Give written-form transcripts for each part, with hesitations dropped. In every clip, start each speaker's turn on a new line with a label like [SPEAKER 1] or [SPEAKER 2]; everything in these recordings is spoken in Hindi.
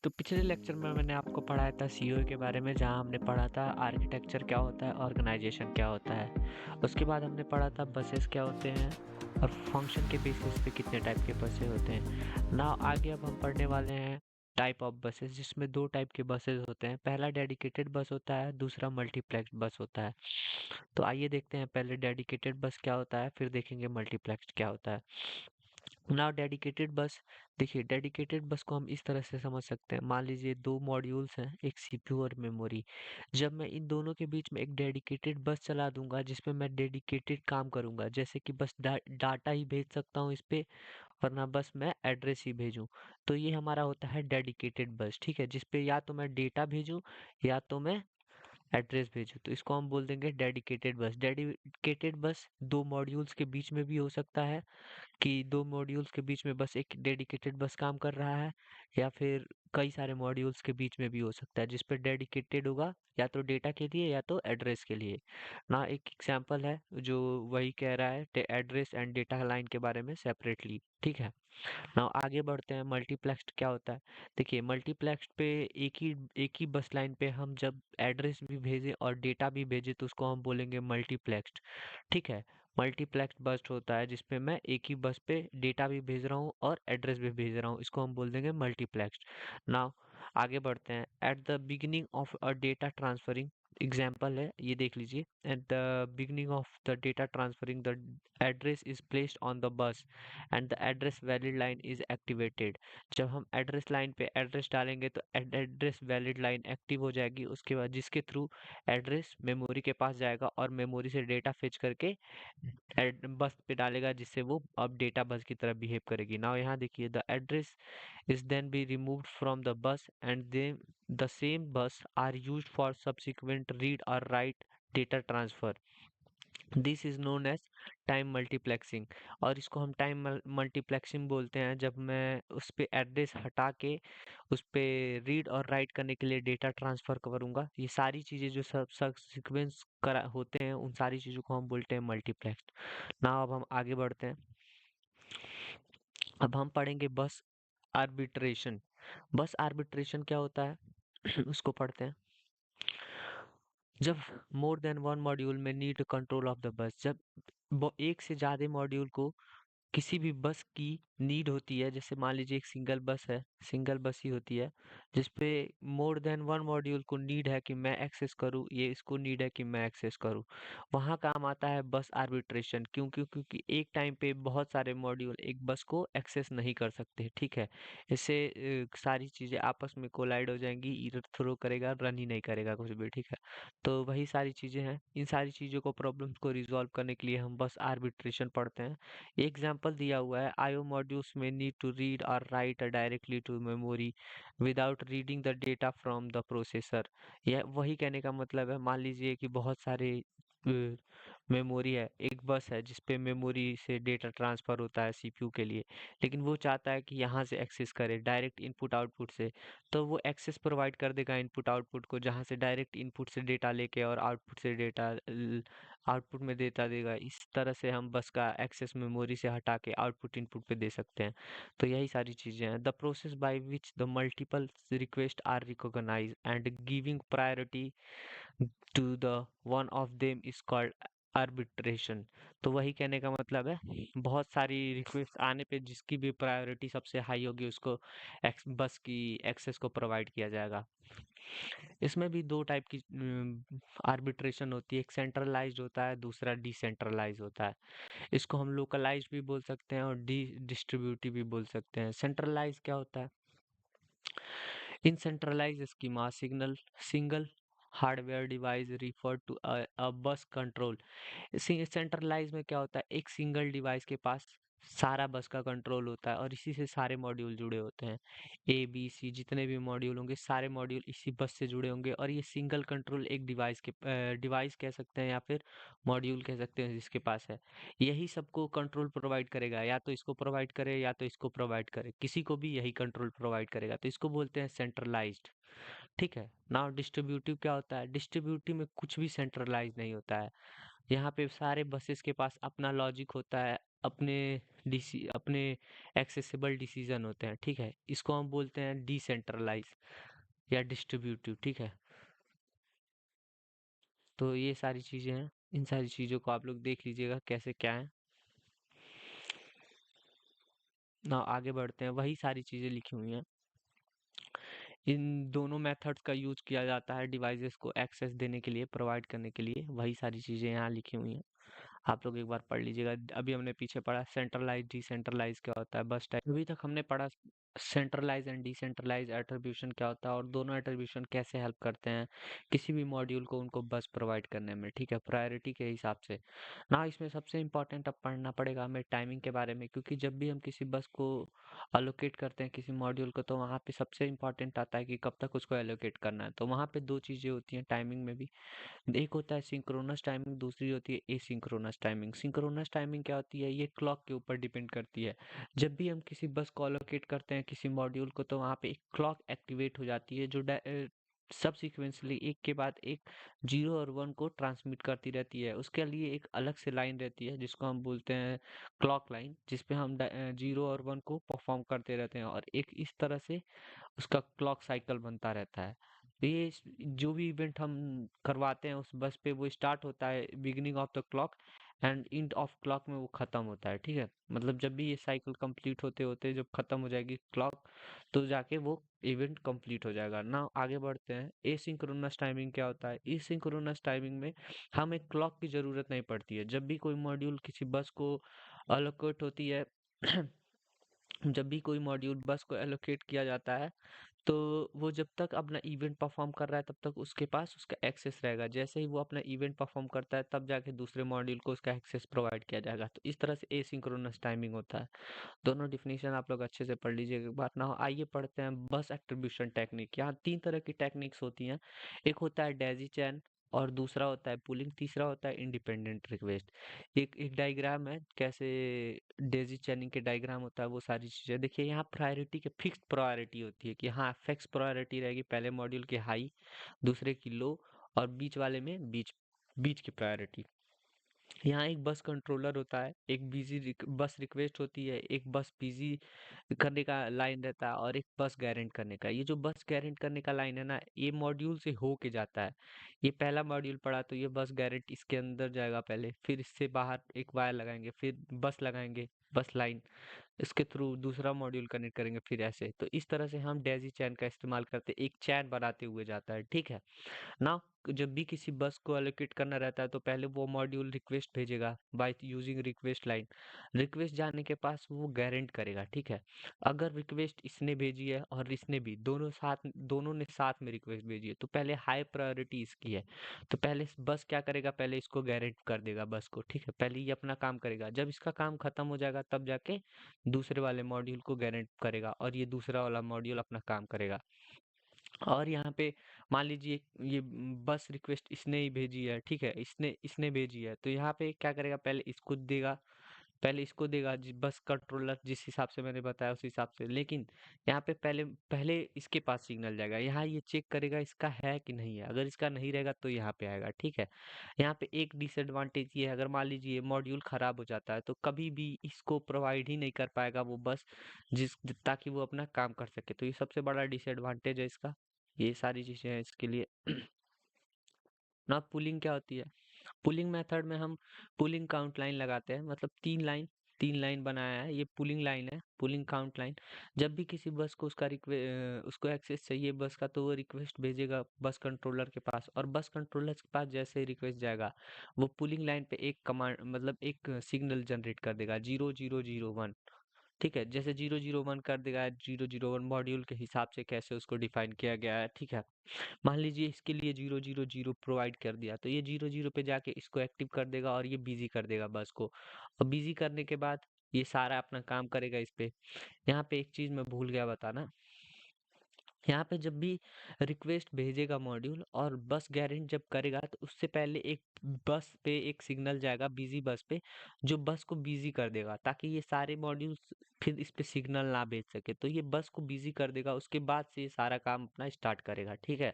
[SPEAKER 1] तो पिछले लेक्चर में मैंने आपको पढ़ाया था सीओए के बारे में, जहां हमने पढ़ा था आर्किटेक्चर क्या होता है, ऑर्गेनाइजेशन क्या होता है। उसके बाद हमने पढ़ा था बसेस क्या होते हैं और फंक्शन के बेसिस पे कितने टाइप के बसेस होते हैं। ना आगे अब हम पढ़ने वाले हैं टाइप ऑफ बसेस, जिसमें दो टाइप के बसेस होते हैं। पहला डेडिकेटेड बस होता है, दूसरा मल्टीप्लेक्स बस होता है। तो आइए देखते हैं पहले डेडिकेटेड बस क्या होता है, फिर देखेंगे मल्टीप्लेक्स क्या होता है। नाउ डेडिकेटेड बस, देखिए डेडिकेटेड बस को हम इस तरह से समझ सकते हैं। मान लीजिए दो मॉड्यूल्स हैं, एक सीपीयू और मेमोरी। जब मैं इन दोनों के बीच में एक डेडिकेटेड बस चला दूंगा जिसमें मैं डेडिकेटेड काम करूंगा, जैसे कि बस डाटा ही भेज सकता हूँ इस पे, वरना बस मैं एड्रेस ही भेजूं, तो ये हमारा होता है डेडिकेटेड बस। ठीक है, जिसपे या तो मैं डेटा भेजूं या तो मैं एड्रेस भेजूं, तो इसको हम बोल देंगे डेडिकेटेड बस। डेडिकेटेड बस दो मॉड्यूल्स के बीच में भी हो सकता है, कि दो मॉड्यूल्स के बीच में बस एक डेडिकेटेड बस काम कर रहा है, या फिर कई सारे मॉड्यूल्स के बीच में भी हो सकता है जिस पे डेडिकेटेड होगा या तो डेटा के लिए या तो एड्रेस के लिए। ना एक एग्जांपल है जो वही कह रहा है एड्रेस एंड डेटा लाइन के बारे में सेपरेटली। ठीक है, ना आगे बढ़ते हैं। मल्टीप्लेक्स्ड क्या होता है? देखिए मल्टीप्लेक्स्ड पे एक ही बस लाइन पे हम जब एड्रेस भी भेजें और डेटा भी भेजें तो उसको हम बोलेंगे मल्टीप्लेक्स्ड। ठीक है, मल्टीप्लेक्स्ड बस होता है जिसपे मैं एक ही बस पे डेटा भी भेज रहा हूँ और एड्रेस भी भेज रहा हूँ, इसको हम बोल देंगे मल्टीप्लेक्स्ड। नाउ आगे बढ़ते हैं। At the beginning of a data transferring, example है ये देख लीजिए। At the beginning of the data transferring the address is placed on the bus and the address valid line is activated. जब हम एड्रेस लाइन पे एड्रेस डालेंगे तो एड्रेस वैलिड लाइन एक्टिव हो जाएगी, उसके बाद जिसके थ्रू एड्रेस मेमोरी के पास जाएगा और मेमोरी से डेटा फेच करके बस पे डालेगा, जिससे वो अब डेटा बस की तरह बिहेव करेगी। नाउ यहाँ देखिए, the address is then be removed from the bus and then the same bus are used for subsequent read और write data transfer. This is known as time multiplexing. और इसको हम टाइम मल्टीप्लेक्सिंग बोलते हैं जब मैं उस पे एड्रेस हटा के उस पे रीड और राइट करने के लिए डेटा ट्रांसफर करूंगा। ये सारी चीजें जो सब सब सीक्वेंस करा होते हैं, उन सारी चीजों को हम बोलते हैं मल्टीप्लेक्स। ना अब हम आगे बढ़ते हैं। अब हम पढ़ेंगे बस आर्बिट्रेशन। बस आर्बिट्रेशन क्या होता है उसको पढ़ते हैं। जब मोर देन वन मॉड्यूल में need control of the bus, जब एक से ज्यादा मॉड्यूल को किसी भी बस की नीड होती है, जैसे मान लीजिए एक सिंगल बस है, सिंगल बस ही होती है जिसपे मोर देन वन मॉड्यूल को नीड है कि मैं एक्सेस करूं, ये इसको नीड है कि मैं एक्सेस करूं, वहां काम आता है बस आर्बिट्रेशन। क्योंकि एक टाइम पे बहुत सारे मॉड्यूल एक बस को एक्सेस नहीं कर सकते। ठीक है, इससे सारी चीजें आपस में कोलाइड हो जाएंगी, एरर थ्रो करेगा, रन ही नहीं करेगा कुछ भी। ठीक है, तो वही सारी चीजें हैं। इन सारी चीजों को, प्रॉब्लम्स को रिजॉल्व करने के लिए हम बस आर्बिट्रेशन पढ़ते हैं। एग्जाम्पल दिया हुआ है, IO modules may need to read or write directly to memory without reading the data from the processor। यह वही कहने का मतलब है, मान लीजिए कि बहुत सारे मेमोरी है, एक बस है जिसपे मेमोरी से डेटा ट्रांसफर होता है सीपीयू के लिए, लेकिन वो चाहता है कि यहाँ से एक्सेस करे डायरेक्ट इनपुट आउटपुट से, तो वो एक्सेस प्रोवाइड कर देगा इनपुट आउटपुट को, जहाँ से डायरेक्ट इनपुट से डेटा लेके और आउटपुट से डेटा आउटपुट में देता देगा। इस तरह से हम बस का एक्सेस मेमोरी से हटा के आउटपुट इनपुट पे दे सकते हैं। तो यही सारी चीजें हैं। The process by which the multiple request are recognise and giving priority to the one of them is called arbitration. तो वही कहने का मतलब है, बहुत सारी रिक्वेस्ट आने पे जिसकी भी प्रायोरिटी सबसे हाई होगी उसको बस की एक्सेस को प्रोवाइड किया जाएगा। इसमें भी दो टाइप की आर्बिट्रेशन होती है, एक सेंट्रलाइज्ड होता है, दूसरा डिसेंट्रलाइज होता है। इसको हम लोकलाइज भी बोल सकते हैं और डिस्ट्रीब्यूटिव भी बोल सकते हैं। सेंट्रलाइज क्या होता है? In centralise schema signal single hardware device refer to a bus control. Centralise में क्या होता है, एक सिंगल डिवाइस के पास सारा बस का कंट्रोल होता है और इसी से सारे मॉड्यूल जुड़े होते हैं। ए बी सी जितने भी मॉड्यूल होंगे, सारे मॉड्यूल इसी बस से जुड़े होंगे, और ये सिंगल कंट्रोल एक डिवाइस के डिवाइस कह सकते हैं या फिर मॉड्यूल कह सकते हैं जिसके पास है, यही सबको कंट्रोल प्रोवाइड करेगा। या तो इसको प्रोवाइड करे या तो इसको प्रोवाइड करे, किसी को भी यही कंट्रोल प्रोवाइड करेगा, तो इसको बोलते हैं सेंट्रलाइज्ड। ठीक है, नाउ डिस्ट्रीब्यूटिव क्या होता है? डिस्ट्रीब्यूटिव में कुछ भी सेंट्रलाइज नहीं होता है। यहाँ पे सारे बसेस के पास अपना लॉजिक होता है, अपने अपने एक्सेसिबल डिसीजन होते हैं, ठीक है, इसको हम बोलते हैं डिसेंट्रलाइज या डिस्ट्रीब्यूटिव, ठीक है। तो ये सारी चीजें हैं, इन सारी चीजों को आप लोग देख लीजिएगा कैसे क्या है ना। आगे बढ़ते हैं, वही सारी चीजें लिखी हुई हैं। इन दोनों मेथड्स का यूज किया जाता है डिवाइसेस को एक्सेस देने के लिए, प्रोवाइड करने के लिए, वही सारी चीजें यहाँ लिखी हुई हैं। आप लोग एक बार पढ़ लीजिएगा। अभी हमने पीछे पढ़ा सेंट्रलाइज डिसेंट्रलाइज क्या होता है, बस टाइप। अभी तक हमने पढ़ा सेंट्रलाइज एंड डिसेंट्रलाइज एट्रीब्यूशन क्या होता है, और दोनों एट्रीब्यूशन कैसे हेल्प करते हैं किसी भी मॉड्यूल को उनको बस प्रोवाइड करने में, ठीक है, प्रायोरिटी के हिसाब से ना। इसमें सबसे इंपॉर्टेंट अब पढ़ना पड़ेगा हमें टाइमिंग के बारे में, क्योंकि जब भी हम किसी बस को अलोकेट करते हैं किसी मॉड्यूल को, तो वहाँ पे सबसे इंपॉर्टेंट आता है कि कब तक उसको एलोकेट करना है। तो वहाँ पे दो चीज़ें होती हैं टाइमिंग में भी। एक होता है सिंक्रोनस टाइमिंग, दूसरी होती है एसिंक्रोनस टाइमिंग। सिंक्रोनस टाइमिंग क्या होती है, ये क्लॉक के ऊपर डिपेंड करती है। जब भी हम किसी बस को अलोकेट करते हैं किसी मॉड्यूल को, तो वहाँ पे एक क्लॉक एक्टिवेट हो जाती है जो सब सीक्वेंसली एक के बाद एक 0 और 1 को ट्रांसमिट करती रहती है। उसके लिए एक अलग से लाइन रहती है जिसको हम बोलते हैं क्लॉक लाइन, जिसपे हम 0 और 1 को परफॉर्म करते रहते हैं, और एक इस तरह से उसका क्लॉक साइकिल बनता रहता है। तो ये जो भी इवेंट हम करवाते हैं उस बस पे, वो स्टार्ट होता है beginning of the clock and end of clock में वो खत्म होता है, ठीक है। मतलब जब भी ये साइकिल कंप्लीट होते होते जब खत्म हो जाएगी क्लॉक, तो जाके वो इवेंट कंप्लीट हो जाएगा ना। आगे बढ़ते हैं, एसिंक्रोनस टाइमिंग क्या होता है। एसिंक्रोनस टाइमिंग में हमें क्लॉक की जरूरत नहीं पड़ती है। जब भी कोई मॉड्यूल किसी बस को अलोकेट होती है जब भी कोई मॉड्यूल बस को एलोकेट किया जाता है, तो वो जब तक अपना इवेंट परफॉर्म कर रहा है तब तक उसके पास उसका एक्सेस रहेगा। जैसे ही वो अपना इवेंट परफॉर्म करता है तब जाके दूसरे मॉड्यूल को उसका एक्सेस प्रोवाइड किया जाएगा। तो इस तरह से एसिंक्रोनस टाइमिंग होता है। दोनों डिफिनीशन आप लोग अच्छे से पढ़ लीजिए एक बार ना। आइए पढ़ते हैं बस एट्रीब्यूशन टेक्निक। यहाँ तीन तरह की टेक्निक्स होती हैं। एक होता है डेजी चैन, और दूसरा होता है पुलिंग, तीसरा होता है इंडिपेंडेंट रिक्वेस्ट। एक एक डायग्राम है कैसे डेजी चैनिंग के डायग्राम होता है, वो सारी चीजें देखिए। यहाँ प्रायोरिटी के फिक्स प्रायोरिटी होती है कि हाँ फिक्स प्रायोरिटी रहेगी, पहले मॉड्यूल की हाई, दूसरे की लो, और बीच वाले में बीच बीच की प्रायोरिटी। यहाँ एक बस कंट्रोलर होता है, एक बस रिक्वेस्ट होती है, एक बस बिजी करने का लाइन रहता है, और एक बस गारंट करने का। ये जो बस गारंट करने का लाइन है ना, ये मॉड्यूल से हो के जाता है। ये पहला मॉड्यूल पढ़ा तो ये बस गारंट इसके अंदर जाएगा पहले, फिर इससे बाहर एक वायर लगाएंगे, फिर बस लगाएंगे, बस लाइन, इसके थ्रू दूसरा मॉड्यूल कनेक्ट करेंगे, फिर ऐसे। तो इस तरह से हम डेजी चैन का इस्तेमाल करते एक चैन बनाते हुए जाता है, ठीक है ना। जब भी किसी बस को एलोकेट करना रहता है तो पहले वो मॉड्यूल रिक्वेस्ट भेजेगा by using request line. Request जाने के पास वो गारंट करेगा, ठीक है। अगर रिक्वेस्ट इसने भेजी है और इसने भी दोनों ने साथ में रिक्वेस्ट भेजी है, तो पहले हाई प्रायोरिटी इसकी है। तो पहले बस क्या करेगा, पहले इसको गारंट कर देगा बस को, ठीक है। पहले ये अपना काम करेगा, जब इसका काम खत्म हो जाएगा तब जाके दूसरे वाले मॉड्यूल को गारंट करेगा, और ये दूसरा वाला मॉड्यूल अपना काम करेगा। और यहाँ पे मान लीजिए ये बस रिक्वेस्ट इसने ही भेजी है, ठीक है, इसने इसने भेजी है, तो यहाँ पे क्या करेगा, पहले इसको देगा, पहले इसको देगा बस कंट्रोलर जिस हिसाब से मैंने बताया उस हिसाब से। लेकिन यहाँ पे पहले पहले इसके पास सिग्नल जाएगा, यहाँ ये चेक करेगा इसका है कि नहीं है। अगर इसका नहीं रहेगा तो यहाँ पे आएगा, ठीक है। यहाँ पे एक डिसएडवांटेज ये है, अगर मान लीजिए मॉड्यूल खराब हो जाता है तो कभी भी इसको प्रोवाइड ही नहीं कर पाएगा वो बस, ताकि वो अपना काम कर सके। तो ये सबसे बड़ा डिसएडवांटेज है इसका। ये सारी चीजें हैं इसके लिए। ना पुलिंग क्या होती है, पुलिंग मेथड में हम पुलिंग काउंट लाइन लगाते हैं, मतलब तीन लाइन बनाया है, ये पुलिंग लाइन है, पुलिंग काउंट लाइन। जब भी किसी बस को उसको एक्सेस चाहिए बस का, तो वो रिक्वेस्ट भेजेगा बस कंट्रोलर के पास, और बस कंट्रोलर के पास जैसे ही रिक्वेस्ट जाएगा, वो पुलिंग लाइन पे एक कमांड, मतलब एक सिग्नल जनरेट कर देगा 0001, ठीक है। जैसे 001 कर देगा, 001 मॉड्यूल के हिसाब से कैसे उसको डिफाइन किया गया है, ठीक है। मान लीजिए इसके लिए 000 प्रोवाइड कर दिया, तो ये 00 पे जाके इसको एक्टिव कर देगा और ये बिजी कर देगा बस को, और बिजी करने के बाद ये सारा अपना काम करेगा इस पे। यहाँ पे एक चीज मैं भूल गया बताना, यहाँ पे जब भी रिक्वेस्ट भेजेगा मॉड्यूल और बस गारंट जब करेगा, तो उससे पहले एक बस पे एक सिग्नल जाएगा बिजी बस पे, जो बस को बिजी कर देगा, ताकि ये सारे मॉड्यूल्स फिर इस पे सिग्नल ना भेज सके। तो ये बस को बिजी कर देगा, उसके बाद से ये सारा काम अपना स्टार्ट करेगा, ठीक है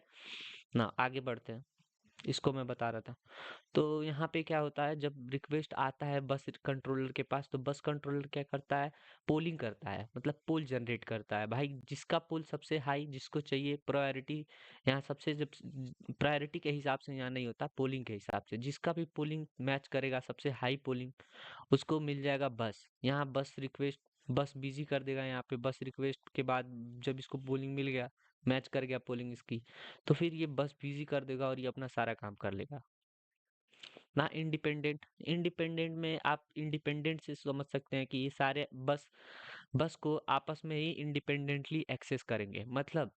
[SPEAKER 1] ना। आगे बढ़ते हैं। इसको मैं बता रहा था। तो यहाँ पे क्या होता है, जब रिक्वेस्ट आता है बस कंट्रोलर के पास, तो बस कंट्रोलर क्या करता है, पोलिंग करता है, मतलब पोल जनरेट करता है। भाई जिसका पोल सबसे हाई, जिसको चाहिए प्रायोरिटी, यहाँ सबसे जब प्रायोरिटी के हिसाब से यहाँ नहीं होता, पोलिंग के हिसाब से जिसका भी पोलिंग मैच करेगा सबसे हाई पोलिंग, उसको मिल जाएगा बस। यहाँ बस रिक्वेस्ट, बस बिजी कर देगा यहाँ पे बस रिक्वेस्ट के बाद। जब इसको पोलिंग मिल गया, मैच कर गया पोलिंग इसकी, तो फिर ये बस बिजी कर देगा और ये अपना सारा काम कर लेगा ना। इंडिपेंडेंट, इंडिपेंडेंट में आप इंडिपेंडेंट से समझ सकते हैं कि ये सारे बस बस को आपस में ही इंडिपेंडेंटली एक्सेस करेंगे। मतलब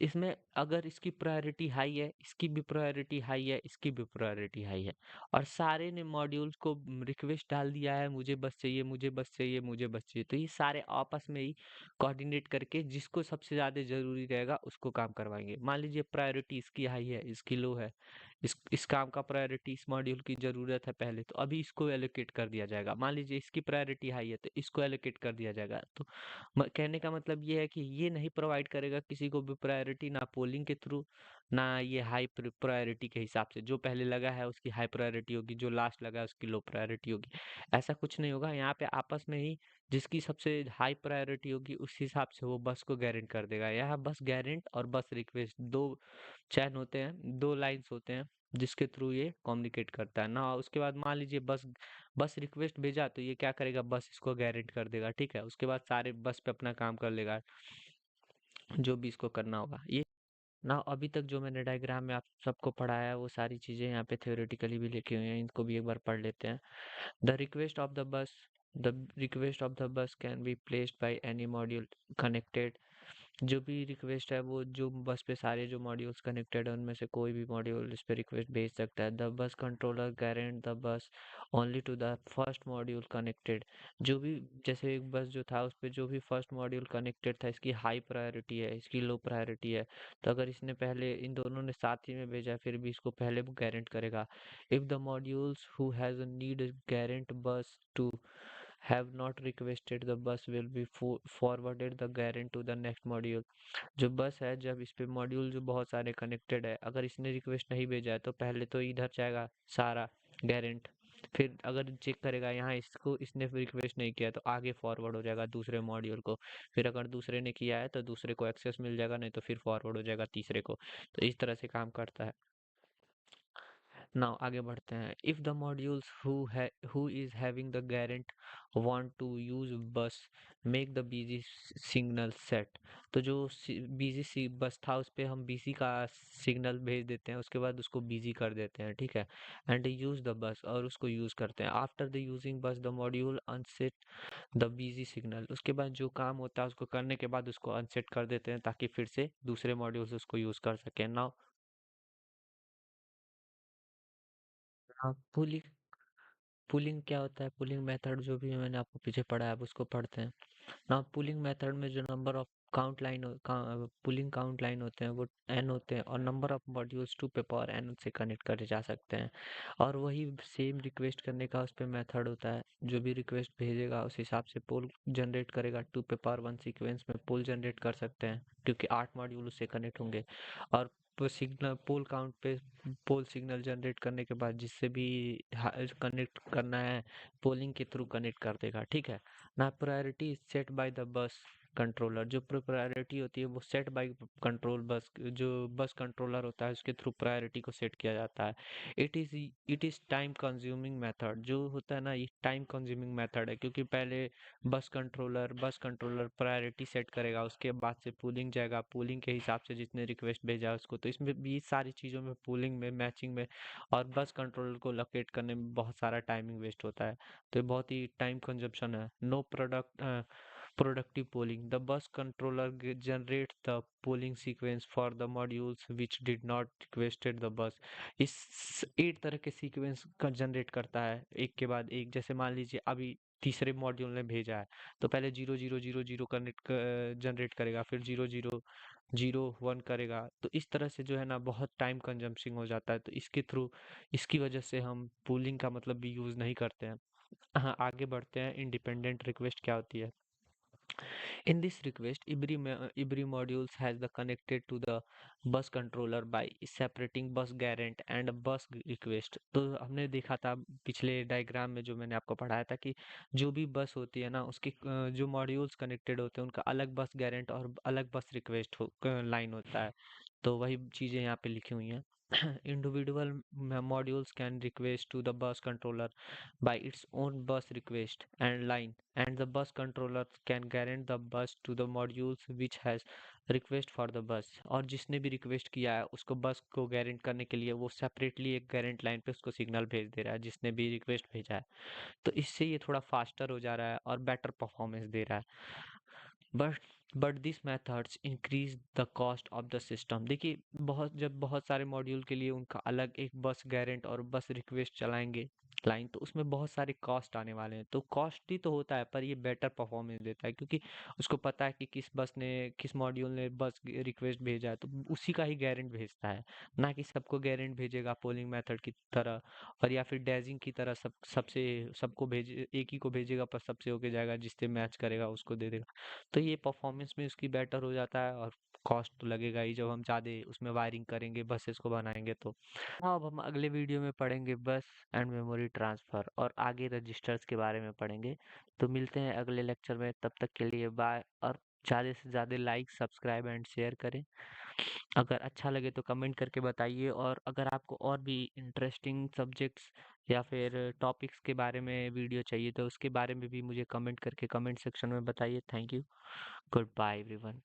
[SPEAKER 1] इसमें अगर इसकी प्रायोरिटी हाई है, इसकी भी प्रायोरिटी हाई है, इसकी भी प्रायोरिटी हाई है, और सारे ने मॉड्यूल्स को रिक्वेस्ट डाल दिया है, मुझे बस चाहिए, मुझे बस चाहिए, मुझे बस चाहिए, तो ये सारे आपस में ही कोऑर्डिनेट करके जिसको सबसे ज़्यादा ज़रूरी रहेगा उसको काम करवाएंगे। मान लीजिए प्रायोरिटी इसकी हाई है, इसकी लो है, इस काम का प्रायोरिटी इस मॉड्यूल की ज़रूरत है पहले, तो अभी इसको एलोकेट कर दिया जाएगा। मान लीजिए इसकी प्रायोरिटी हाई है तो इसको एलोकेट कर दिया जाएगा। तो कहने का मतलब ये है कि ये नहीं प्रोवाइड करेगा किसी को भी प्रायोरिटी, ना पोलिंग के थ्रू, ना ये हाई प्रायोरिटी के हिसाब से। जो पहले लगा है उसकी हाई प्रायोरिटी होगी, जो लास्ट लगा है उसकी लो प्रायोरिटी होगी। ऐसा कुछ नहीं होगा यहाँ पे, आपस में ही जिसकी सबसे हाई प्रायोरिटी होगी उस हिसाब से वो बस को गारंट कर देगा। यहाँ बस गारंट और बस रिक्वेस्ट दो चैन होते हैं, दो लाइंस होते हैं जिसके थ्रू ये कम्युनिकेट करता है ना। उसके बाद मान लीजिए बस बस रिक्वेस्ट भेजा, तो ये क्या करेगा, बस इसको गारंट कर देगा, ठीक है। उसके बाद सारे बस पे अपना काम कर लेगा, जो भी इसको करना होगा। ये ना अभी तक जो मैंने डायग्राम में आप सबको पढ़ाया है वो सारी चीज़ें यहाँ पे थ्योरेटिकली भी लिखी हुई हैं, इनको भी एक बार पढ़ लेते हैं। The request of the bus, the request of the bus can be placed by any module connected. जो भी रिक्वेस्ट है वो जो बस पे सारे जो मॉड्यूल्स कनेक्टेड है उनमें से कोई भी मॉड्यूल इस पे रिक्वेस्ट भेज सकता है। The bus controller grant the bus only to the first module connected. जो भी, जैसे एक बस जो था उस पे जो भी फर्स्ट मॉड्यूल कनेक्टेड था, इसकी हाई प्रायोरिटी है, इसकी लो प्रायोरिटी है, तो अगर इसने पहले इन दोनों ने साथ ही में भेजा फिर भी इसको पहले गारंट करेगा। If the modules who has a need grant bus to have not requested, the bus will be forwarded the guarantee to the next module। जो बस है, जब इस पे मॉड्यूल जो बहुत सारे कनेक्टेड है, अगर इसने रिक्वेस्ट नहीं भेजा है तो पहले तो इधर जाएगा सारा गारंट, फिर अगर चेक करेगा यहाँ इसको इसने रिक्वेस्ट नहीं किया तो आगे फॉरवर्ड हो जाएगा दूसरे मॉड्यूल को, फिर अगर दूसरे ने किया है तो दूसरे को एक्सेस मिल जाएगा, नहीं तो फिर फॉरवर्ड हो जाएगा तीसरे को। तो इस तरह से काम करता है। नाउ आगे बढ़ते हैं। If the modules who is having the grant want to use bus, make the busy signal set. तो जो बिजी बस था उस पे हम बिजी का सिग्नल भेज देते हैं, उसके बाद उसको बिजी कर देते हैं, ठीक है। एंड यूज द बस, और उसको यूज करते हैं। After the using bus the module unset the busy signal. उसके बाद जो काम होता है उसको करने के बाद उसको अनसेट कर देते हैं ताकि फिर से दूसरे मॉड्यूल से उसको यूज कर सकें। नाउ पुलिंग, पुलिंग क्या होता है, पुलिंग मेथड जो भी मैंने आपको पीछे पढ़ा है अब उसको पढ़ते हैं। ना पुलिंग मेथड में जो number of count line pulling count line होते हैं वो n होते हैं, और नंबर ऑफ मॉड्यूल्स 2 पे पावर n से कनेक्ट करे जा सकते हैं। और वही सेम रिक्वेस्ट करने का उस पे मेथड होता है, जो भी रिक्वेस्ट भेजेगा उस हिसाब से पोल जनरेट करेगा। 2 पे पावर 1 सीक्वेंस में पोल जनरेट कर सकते हैं क्योंकि 8 मॉड्यूल उससे कनेक्ट होंगे। और सिग्नल पोल काउंट पे पोल सिग्नल जनरेट करने के बाद जिससे भी कनेक्ट करना है पोलिंग के थ्रू कनेक्ट कर देगा, ठीक है ना। Priority set by the bus controller, जो प्रायोरिटी होती है वो सेट बाय कंट्रोल बस, जो बस कंट्रोलर होता है उसके थ्रू प्रायोरिटी को सेट किया जाता है। It is time consuming method, जो होता है ना ये टाइम कंज्यूमिंग मेथड है, क्योंकि पहले बस कंट्रोलर प्रायोरिटी सेट करेगा, उसके बाद से पूलिंग जाएगा, पूलिंग के हिसाब से जितने रिक्वेस्ट भेजा है उसको, तो इसमें भी सारी चीज़ों में पूलिंग में मैचिंग में और बस कंट्रोलर को लोकेट करने में बहुत सारा टाइमिंग वेस्ट होता है। तो ये बहुत ही टाइम कंजप्शन है। No productive polling, the bus controller generates the polling sequence for the modules which did not requested the bus। इस 8 तरह के सीक्वेंस का जनरेट करता है एक के बाद एक। जैसे मान लीजिए अभी तीसरे मॉड्यूल ने भेजा है तो पहले 0000 कनेक्ट जनरेट करेगा, फिर 0001 करेगा, तो इस तरह से जो है ना बहुत टाइम कंजम्पशन हो जाता है। तो इसके थ्रू, इसकी वजह से हम पूलिंग का मतलब भी यूज़ नहीं करते हैं। हाँ आगे बढ़ते हैं, इंडिपेंडेंट रिक्वेस्ट क्या होती है। In this request, every modules has the connected to the bus controller by separating bus garant and bus request. तो हमने देखा था पिछले डायग्राम में जो मैंने आपको पढ़ाया था कि जो भी बस होती है ना उसके जो मॉड्यूल्स कनेक्टेड होते हैं उनका अलग बस गारंट और अलग बस रिक्वेस्ट लाइन होता है। तो वही चीज़ें यहाँ पे लिखी हुई हैं। Individual modules can request to the bus controller by its own bus request and line, and the bus controller can grant the bus to the modules which has request for the bus। और जिसने भी रिक्वेस्ट किया है उसको बस को गारंट करने के लिए वो सेपरेटली एक गारंट लाइन पे उसको सिग्नल भेज दे रहा है जिसने भी रिक्वेस्ट भेजा है। तो इससे ये थोड़ा फास्टर हो जा रहा है और बेटर परफॉर्मेंस दे रहा है। But but this methods increase the cost of the system. देखिए जब बहुत सारे मॉड्यूल के लिए उनका अलग एक बस गारंट और बस रिक्वेस्ट चलाएंगे लाइन, तो उसमें बहुत सारे कॉस्ट आने वाले हैं। तो कॉस्टली तो होता है पर ये बेटर परफॉर्मेंस देता है क्योंकि उसको पता है कि किस मॉड्यूल ने बस रिक्वेस्ट भेजा है तो उसी का ही गारंट भेजता है, ना कि सबको गारंट भेजेगा पोलिंग मेथड की तरह और या फिर डैजिंग की तरह सबको भेजे, एक ही को भेजेगा पर सबसे होके जाएगा, जिससे मैच करेगा उसको दे देगा। तो ये परफॉर्मेंस में उसकी बेटर हो जाता है और कॉस्ट तो लगेगा ही जब हम ज़्यादा उसमें वायरिंग करेंगे बसेस को बनाएंगे तो। हाँ, अब हम अगले वीडियो में पढ़ेंगे बस एंड मेमोरी ट्रांसफ़र और आगे रजिस्टर्स के बारे में पढ़ेंगे। तो मिलते हैं अगले लेक्चर में, तब तक के लिए बाय। और ज़्यादा से ज़्यादा लाइक सब्सक्राइब एंड शेयर करें। अगर अच्छा लगे तो कमेंट करके बताइए, और अगर आपको और भी इंटरेस्टिंग सब्जेक्ट्स या फिर टॉपिक्स के बारे में वीडियो चाहिए तो उसके बारे में भी मुझे कमेंट करके कमेंट सेक्शन में बताइए। Thank you. Goodbye everyone.